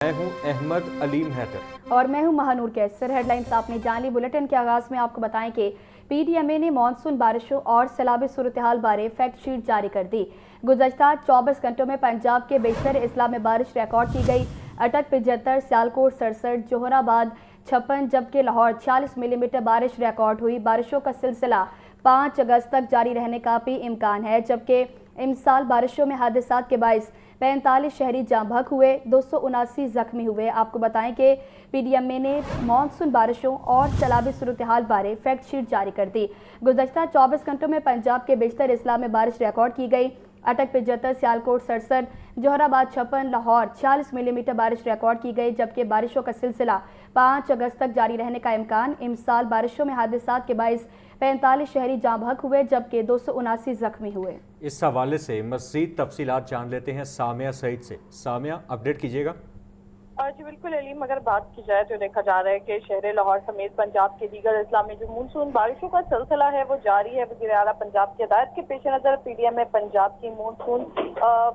मैं हूं अहमद अलीम हैदर और मैं हूं महानूर कैसर। हेडलाइंस आपने जान ली। बुलेटिन के आगाज में आपको बताएं कि पीडीएमए ने मानसून बारिशों और सैलाबी सूरत-ए-हाल बारे फैक्ट शीट जारी कर दी। गुज़श्ता 24 घंटों में पंजाब के बेशतर अजला में बारिश रिकॉर्ड की गई। अटक 75, सियालकोट 67, जोहराबाद 56 जबकि लाहौर 46 मिलीमीटर बारिश रिकॉर्ड हुई। बारिशों का सिलसिला 5 अगस्त तक जारी रहने का भी इम्कान है, जबकि इमसाल बारिशों में हादसात के बाइस 45 शहरी जाँ बहक हुए, 279 जख्मी हुए। आपको बताएं कि पीडीएमए ने मानसून बारिशों और सैलाबी सूरत-ए-हाल बारे फैक्ट शीट जारी कर दी। गुज़श्ता 24 घंटों में पंजाब के बेशतर अजला में बारिश रिकॉर्ड की गई। अटक 75, सियालकोट 67, जोहराबाद 56, लाहौर 46 मिलीमीटर बारिश रिकॉर्ड की गई, जबकि बारिशों का सिलसिला 5 अगस्त तक जारी रहने का इम्कान। इमसाल बारिशों में हादसात के बाइस 45 शहरी जाँ बहक हुए, जबकि 279 जख्मी हुए। इस हवाले से मज़ीद तफसीलात जान लेते हैं सामिया सईद से। सामिया, अपडेट कीजिएगा। जी बिल्कुल अलीम, अगर बात की जाए तो देखा जा रहा है कि शहर लाहौर समेत पंजाब के दीगर अजला में जो मानसून बारिशों का सिलसिला है वो जारी है। वज़ीर आला पंजाब की हिदायत के पेश नज़र पीडीएमए पंजाब की मानसून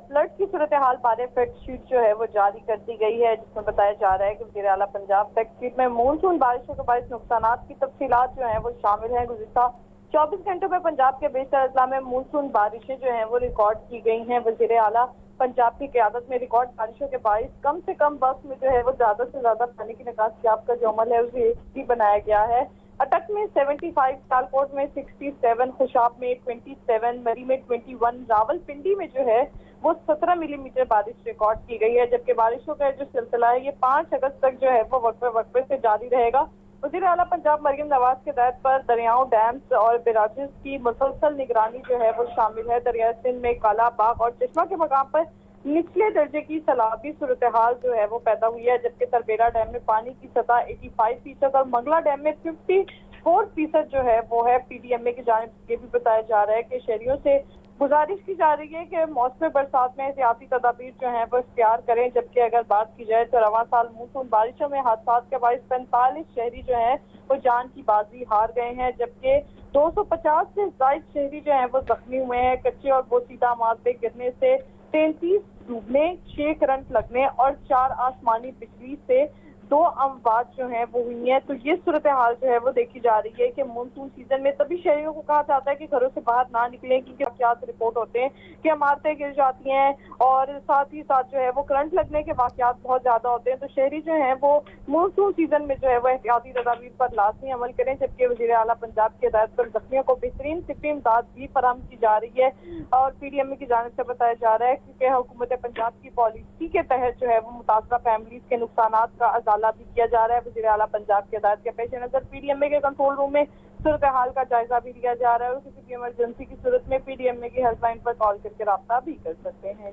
फ्लड की सूरत हाल बारे फैक्ट शीट जो है वो जारी कर दी गई है, जिसमें बताया जा रहा है कि वज़ीर आला पंजाब फैक्ट शीट में मानसून बारिशों के बाइस नुकसानात की तफसीलात जो है वो शामिल है। गुज़श्ता 24 घंटों में पंजाब के बेशतर अजला में मानसून बारिशें जो हैं वो रिकॉर्ड की गई हैं। वज़ीर आला पंजाब की क़यादत में रिकॉर्ड बारिशों के बाइस कम से कम वक्त में जो है वो ज्यादा से ज्यादा पानी की निकासी का जो अमल है उसे भी बनाया गया है। अटक में 75, सियालकोट में 67, खुशाब में 27, मरी में 21, रावलपिंडी में जो है वो 17 मिलीमीटर बारिश रिकॉर्ड की गई है, जबकि बारिशों का जो सिलसिला है ये 5 अगस्त तक जो है वो वक्फे से जारी रहेगा। वज़ीर आला पंजाब मरियम नवाज के हिदायत पर दरियाओं, डैम्स और बैराजेस की मुसलसल निगरानी जो है वो शामिल है। दरिया सिंध में काला बाग और चश्मा के मकाम पर निचले दर्जे की सैलाबी सूरत हाल जो है वो पैदा हुई है, जबकि तरबेरा डैम में पानी की सतह 85% और मंगला डैम में 54% जो है वो है। पीडीएमए की जानिब से ये भी बताया जा रहा है कि शहरियों से गुजारिश की जा रही है कि मौसम बरसात में एहतियाती तदाबीर जो है वो इख्तियार करें। जबकि अगर बात की जाए तो रवां साल मानसून बारिशों में हादसात के बाइस 45 शहरी जो है वो जान की बाजी हार गए हैं, जबकि 250 से ज्यादा शहरी जो है वो जख्मी हुए हैं। कच्चे और बोसीदा मादे गिरने से 33 डूबने, 6 करंट लगने और 4 आसमानी बिजली से 2 अमवात जो हैं वो हुई हैं। तो ये सूरत हाल जो है वो देखी जा रही है कि मानसून सीजन में तभी शहरियों को कहा जाता है कि घरों से बाहर ना निकलें, क्योंकि वाकयात रिपोर्ट होते हैं कि इमारतें गिर जाती हैं और साथ ही साथ जो है वो करंट लगने के वाकयात बहुत ज्यादा होते हैं। तो शहरी जो हैं वो मानसून सीजन में जो है वो एहतियाती तदाबीर पर लाजमी अमल करें। जबकि वज़ीर आला पंजाब की हिदायत पर जख्मियों को बेहतरीन तिब्बी इमदाद भी फराहम की जा रही है। और पीडीएमए की जानिब से बताया जा रहा है कि हुकूमत पंजाब की पॉलिसी के तहत जो है वो मुतासरा फैमिलीज के नुकसानात का अजाला भी किया जा रहा है। वज़ीर आला पंजाब की हिदायत के पेश नज़र पीडीएमए के कंट्रोल रूम में सूरत हाल का जायजा भी लिया जा रहा है और किसी भी इमरजेंसी की सूरत में पीडीएमए की हेल्पलाइन पर कॉल करके राब्ता भी कर सकते हैं।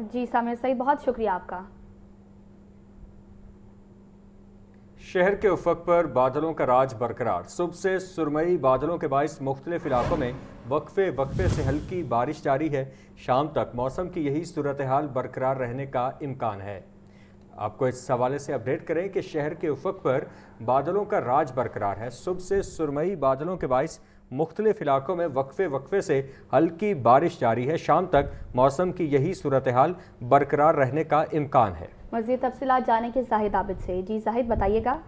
जी सामिया सही, बहुत शुक्रिया आपका। शहर के उफक पर बादलों का राज बरकरार। सुबह से सुरमई बादलों के बाइस मुख्तलिफ इलाकों में वक्फे से हल्की बारिश जारी है। शाम तक मौसम की यही सूरत हाल बरकरार रहने का इम्कान है। आपको इस हवाले से अपडेट करें कि शहर के उफक पर बादलों का राज बरकरार है। सुबह से सुरमई बादलों के बाइस मुख्तलिफ इलाकों में वक्फे से हल्की बारिश जारी है। शाम तक मौसम की यही सूरत हाल बरकरार रहने का इम्कान है। मज़ीद तफसीलात जाने के जाहिद आबिद से। जी जाहिद, बताइएगा।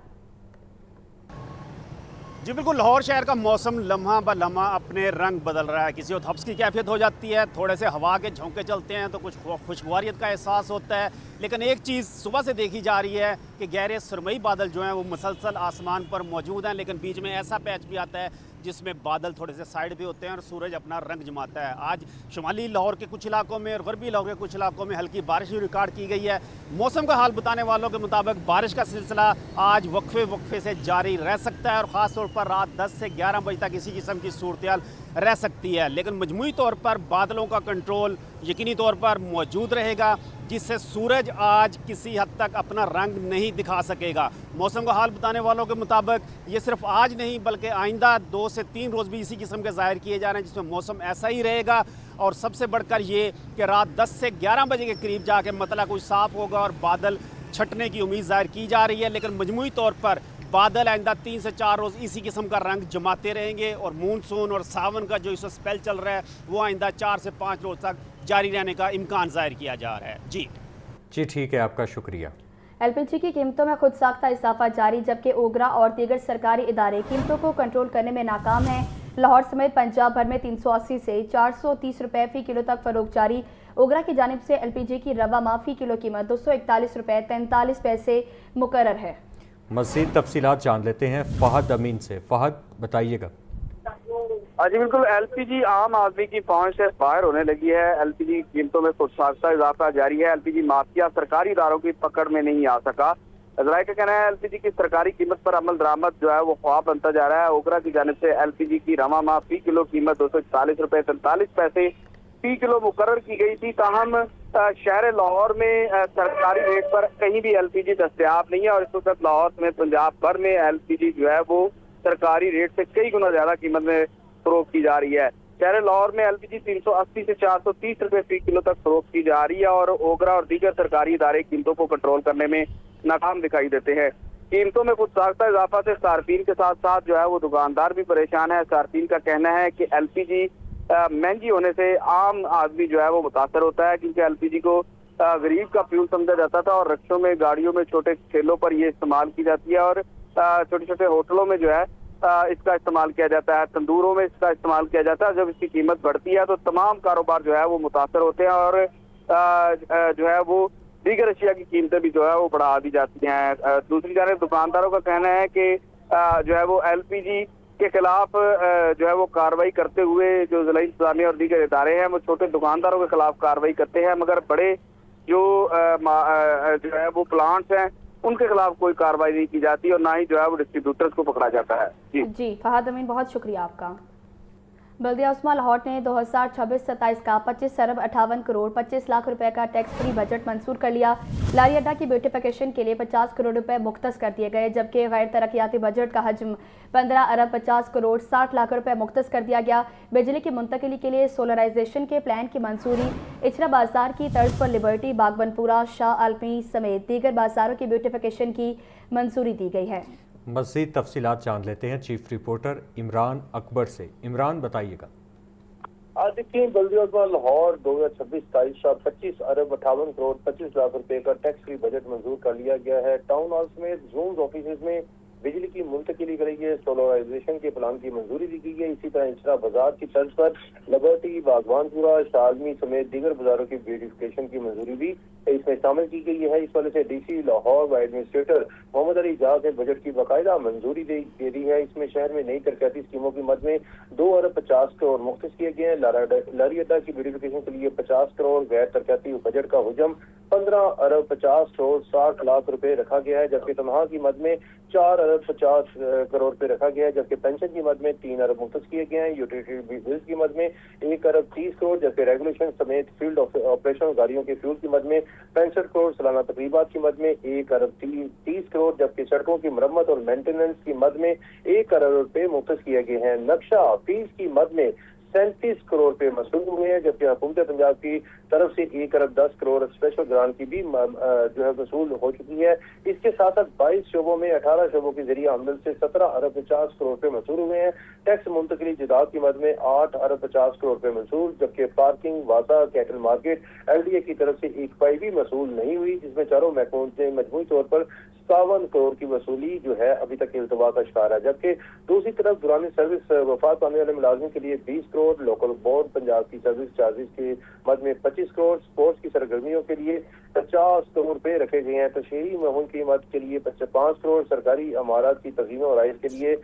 जी बिल्कुल, लाहौर शहर का मौसम लम्हा ब लम्हा अपने रंग बदल रहा है। किसी वक्त हब्स की कैफियत हो जाती है, थोड़े से हवा के झोंके चलते हैं तो कुछ खुशगवारियत का एहसास होता है। लेकिन एक चीज़ सुबह से देखी जा रही है कि गहरे सुरमई बादल जो हैं वो मुसलसल आसमान पर मौजूद हैं, लेकिन बीच में ऐसा पैच भी आता है जिसमें बादल थोड़े से साइड भी होते हैं और सूरज अपना रंग जमाता है। आज शुमाली लाहौर के कुछ इलाकों में और गरबी लाहौर के कुछ इलाकों में हल्की बारिश भी रिकॉर्ड की गई है। मौसम का हाल बताने वालों के मुताबिक बारिश का सिलसिला आज वक्फे से जारी रह सकता है और ख़ास तौर पर रात 10 से 11 बजे तक इसी किस्म की सूरत रह सकती है। लेकिन मजमूई तौर पर बादलों का कंट्रोल यकीनी तौर पर मौजूद रहेगा, जिससे सूरज आज किसी हद तक अपना रंग नहीं दिखा सकेगा। मौसम का हाल बताने वालों के मुताबिक ये सिर्फ आज नहीं बल्कि आइंदा 2 से 3 रोज़ भी इसी किस्म के ज़ाहिर किए जा रहे हैं, जिसमें मौसम ऐसा ही रहेगा। और सबसे बढ़कर ये कि रात 10 से 11 बजे के करीब जाके मतलब कुछ साफ़ होगा और बादल छटने की उम्मीद ज़ाहिर की जा रही है। लेकिन मजमूई तौर पर बादल आइंदा 3 से 4 रोज़ इसी किस्म का रंग जमाते रहेंगे और मानसून और सावन का जो इस स्पेल चल रहा है वो आइंदा 4 से 5 रोज़ तक जारी रहने का इम्कान ज़ाहिर किया जा रहा है। जी ठीक है, आपका शुक्रिया। LPG की कीमतों में खुद साख्ता इजाफा जारी, जबकि ओगरा और दीगर सरकारी इदारे कीमतों को कंट्रोल करने में नाकाम हैं। लाहौर समेत पंजाब भर में 380 से 430 रुपए फी किलो तक फरोख्त जारी। ओगरा की जानिब से LPG की रवा माफी किलो कीमत 241 रुपए 43 पैसे मुकर्रर है। मज़ीद तफसीलात जान लेते हैं फहद अमीन से। फहद, बताइएगा। जी बिल्कुल, LPG आम आदमी की पहुंच से बाहर होने लगी है। LPG कीमतों में खुद साख्ता इजाफा जारी है। LPG माफिया सरकारी इदारों की पकड़ में नहीं आ सका। ज़राए का कहना है LPG की सरकारी कीमत पर अमल दरामद जो है वो ख्वाब बनता जा रहा है। ओगरा की जानिब से LPG की रवा माह फी किलो कीमत 241 रुपए 43 पैसे फी किलो मुकर्रर की गई थी। ताहम शहर लाहौर में सरकारी रेट पर कहीं भी LPG दस्तयाब नहीं है और इस वक्त लाहौर समेत पंजाब भर में LPG जो है वो सरकारी रेट से कई गुना ज्यादा कीमत में फरोख्त की जा रही है। शहर लाहौर में LPG 380 से 430 रुपए फी किलो तक फरोख्त की जा रही है और ओगरा और दीगर सरकारी इदारे कीमतों को कंट्रोल करने में नाकाम दिखाई देते हैं। कीमतों में खुद साख्ता इजाफा से सार्फिन के साथ साथ जो है वो दुकानदार भी परेशान है। सार्फिन का कहना है कि LPG महंगी होने से आम आदमी जो है वो मुतासर होता है, क्योंकि LPG को गरीब का फ्यूल समझा जाता था और रिक्शों में, गाड़ियों में, छोटे ठेलों पर ये इस्तेमाल की जाती है और छोटे छोटे होटलों में जो है इसका इस्तेमाल किया जाता है, तंदूरों में इसका इस्तेमाल किया जाता है। जब इसकी कीमत बढ़ती है तो तमाम कारोबार जो है वो मुतासर होते हैं और जो है वो दीगर अशिया की कीमतें भी जो है वो बढ़ा दी जाती हैं। दूसरी जानब दुकानदारों का कहना है कि जो है वो LPG के खिलाफ जो है वो कार्रवाई करते हुए जो जिला इंतजामिया और दीगर इदारे हैं वो छोटे दुकानदारों के खिलाफ कार्रवाई करते हैं, मगर बड़े जो है वो प्लांट्स हैं उनके खिलाफ कोई कार्रवाई नहीं की जाती और ना ही जो है वो डिस्ट्रीब्यूटर्स को पकड़ा जाता है। जी फहद अमीन, बहुत शुक्रिया आपका। बल्दिया उस्मा लाहौर ने 2026-27 का 25 अरब 58 करोड़ 25 लाख रुपए का टैक्स फ्री बजट मंजूर कर लिया। लारी अड्डा की ब्यूटिफिकेशन के लिए 50 करोड़ रुपए मुख्तस कर दिए गए, जबकि गैर तरक्याती बजट का हजम 15 अरब 50 करोड़ 60 लाख रुपए मुख्तस कर दिया गया। बिजली की मुंतकिली के लिए सोलराइजेशन के प्लान की मंजूरी। इचरा बाजार की तर्ज पर लिबर्टी, बागबनपुरा, शाह आलमी समेत दीगर बाजारों की ब्यूटिफिकेशन की मंजूरी दी गई है। मज़ीद तफसीलात जान लेते हैं चीफ रिपोर्टर इमरान अकबर से। इमरान, बताइएगा। आज देखिए, बल्दिया लाहौर 2026-27 का 25 अरब 58 करोड़ 25 लाख रुपए का टैक्स फ्री बजट मंजूर कर लिया गया है। टाउन हॉल समेत जोन ऑफिस में बिजली की मुंतकिली के लिए सोलराइजेशन के प्लान की मंजूरी दी गई है। इसी तरह इचरा बाजार की तर्ज पर लिबर्टी, बागवानपुरा, शालमी समेत दीगर बाजारों की ब्यूटिफिकेशन की मंजूरी भी इसमें शामिल की गई है। इस वजह से DC लाहौर व एडमिनिस्ट्रेटर मोहम्मद अली इजाज ने बजट की बाकायदा मंजूरी दे दी है। इसमें शहर में नई तरक्याती स्कीमों की मद में 2 अरब 50 करोड़ मुख्तस किए गए हैं। लारी अड्डा की ब्यूटिफिकेशन के लिए 50 करोड़, गैर तरक्याती बजट का हुजम 15 अरब 50 करोड़ 60 लाख रुपए रखा गया है, जबकि तनख्वाह की मद में 4 अरब 50 करोड़ रुपए रखा गया है, जबकि पेंशन की मद में 3 अरब मुख्तस किए गए हैं। यूटिलिटी बिल्स की मद में 1 अरब 30 करोड़, जबकि रेगुलेशन समेत फील्ड ऑपरेशन गाड़ियों के फ्यूल की मद में 65 करोड़, सालाना तकरीबात की मद में 1 अरब 30 करोड़, जबकि सड़कों की मरम्मत और मेंटेनेंस की मद में 1 अरब रुपए मुख्तस किए गए हैं। नक्शा फीस की मद में 37 करोड़ रुपए मसूल हुए हैं, जबकि हुकूमत पंजाब की तरफ से 1 अरब 10 करोड़ स्पेशल ग्रांट की भी जो है वसूल हो चुकी है। इसके साथ साथ 22 शोबों में 18 शोबों के जरिए आमदन से 17 अरब 50 करोड़ रुपए मंजूर हुए हैं। टैक्स मुंतकली जदाद की मद में 8 अरब 50 करोड़ रुपए मंजूर, जबकि पार्किंग, वाजा, कैटल मार्केट LDA की तरफ से 1 पाई भी वसूल नहीं हुई, जिसमें चारों महकमों से मजमूई तौर पर 57 करोड़ की वसूली जो है अभी तक इल्तवा का शिकार है। जबकि दूसरी तरफ दुरानी सर्विस वफात पाने वाले मुलाजिम के लिए 20 करोड़, लोकल बोर्ड पंजाब की सर्विस चार्जेस के मद में 25 करोड़, स्पोर्ट्स की सरगर्मियों के लिए 50 करोड़ रुपए रखे गए हैं। तशहरी माहौल की मद के लिए 5 करोड़, सरकारी इमारत की तज़ीन और आइस के लिए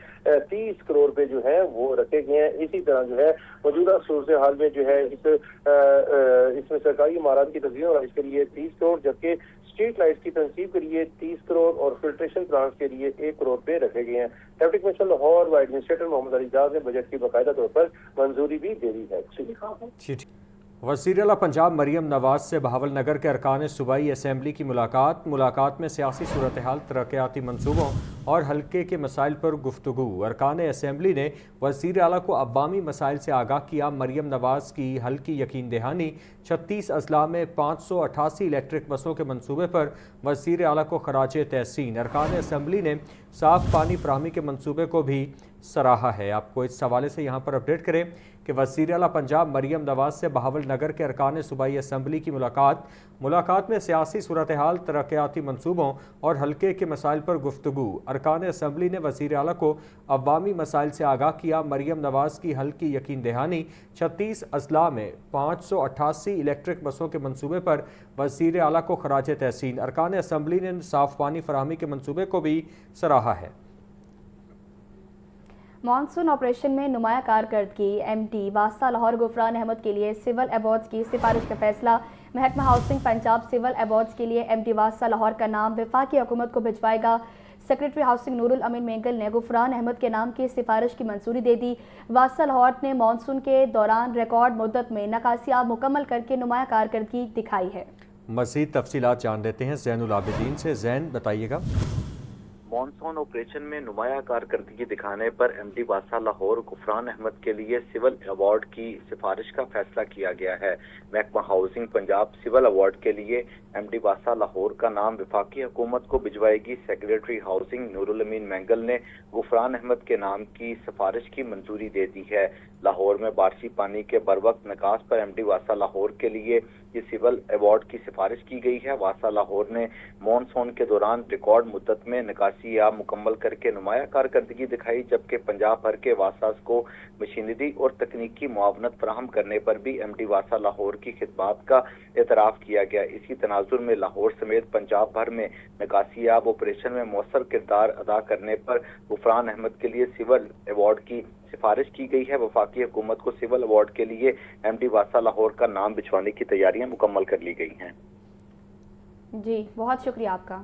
30 करोड़ रुपए जो है वो रखे गए हैं। इसी तरह जो है मौजूदा सूरत हाल में जो है इसमें सरकारी इमारत की तज़ीन और आइस के लिए 30 करोड़, जबकि स्ट्रीट लाइट्स की तनसीब के लिए 30 करोड़ और फिल्ट्रेशन प्लांट्स के लिए 1 करोड़ रुपए रखे गए हैं। डिप्टी कमिश्नर लाहौर व एडमिनिस्ट्रेटर मोहम्मद अली इजाज ने बजट की बाकायदा तौर पर मंजूरी भी दे दी है। वज़ीर आला पंजाब मरियम नवाज से बहावलनगर के अरकान सूबाई असम्बली की मुलाकात में सियासी सूरत हाल, तरक्याती मनसूबों और हल्के के मसाइल पर गुफ्तगू। अरकान असम्बली ने वज़ीर आला को अवामी मसाइल से आगाह किया। मरियम नवाज की हल्की यकीन दहानी 36 अजला में 588 इलेक्ट्रिक बसों के मनसूबे पर वज़ीर आला को खराज तहसीन। अरकान असम्बली ने साफ पानी फराहमी के मनसूबे को भी सराहा है। आपको इस हवाले से यहाँ पर अपडेट करें कि वज़ीर आला पंजाब मरियम नवाज से बहावल नगर के अरकान सूबाई असम्बली की मुलाकात में सियासी सूरत हाल, तरक्याती मनसूबों और हल्के के मसाइल पर गुफ्तगू। अरकान असम्बली ने वज़ीर आला को अवामी मसाइल से आगाह किया। मरियम नवाज की हल्की यकीन दहानी 36 अजला में 588 इलेक्ट्रिक बसों के मनसूबे पर वज़ीर आला को खराज तहसीन। अरकान असम्बली ने साफ पानी फराहमी के मनसूबे को भी सराहा है। मानसून ऑपरेशन में नुमाया कारकर्दगी, एमडी वास्ता लाहौर गुफरान अहमद के लिए सिविल अवार्ड्स की सिफारिश का फैसला। महकमा हाउसिंग पंजाब सिविल अवार्ड्स के लिए एमडी वास्ता लाहौर का नाम वफाकी हुकूमत को भिजवाएगा। सेक्रेटरी हाउसिंग नूरुल अमीन मेंगल ने गुफरान अहमद के नाम की सिफारिश की मंजूरी दे दी। वास्ता लाहौर ने मानसून के दौरान रिकॉर्ड मुद्दत में नकासियाब मुकम्मल करके नुमाया कारकर्दगी दिखाई है। मज़ीद तफसीलात जान लेते हैं ज़ैनुल आबिदीन से। ज़ैन, बताइएगा। मानसून ऑपरेशन में नुमाया कारकर्दगी दिखाने पर एमडी वास्ता लाहौर गुफरान अहमद के लिए सिविल अवार्ड की सिफारिश का फैसला किया गया है। महकमा हाउसिंग पंजाब सिविल अवार्ड के लिए एमडी वास्ता लाहौर का नाम वफाकी हुकूमत को भिजवाएगी। सेक्रेटरी हाउसिंग नूरुल अमीन मेंगल ने गुफरान अहमद के नाम की सिफारिश की मंजूरी दे दी है। लाहौर में बारिशी पानी के बरवक्त निकास पर एमडी वास्ता लाहौर के लिए ये सिविल अवार्ड की सिफारिश की गई है। वास्ता लाहौर ने मानसून के दौरान रिकॉर्ड मुद्दत में निकासियाब मुकम्मल करके नुमाया कारकर्दगी दिखाई, जबकि पंजाब भर के वासास को मशीनरी और तकनीकी मुआवनत फराहम करने पर भी एमडी वास्ता लाहौर की खिदमात का एतराफ़ किया गया। इसी तनाजुर में लाहौर समेत पंजाब भर में निकासियाब ऑपरेशन में मौसर किरदार अदा करने पर गुफरान अहमद के लिए सिविल अवार्ड की सिफारिश की गई है। वफाकी हुकूमत को सिविल अवार्ड के लिए एमडी वास्ता लाहौर का नाम भिजवाने की तैयारियां मुकम्मल कर ली गई हैं। जी, बहुत शुक्रिया आपका।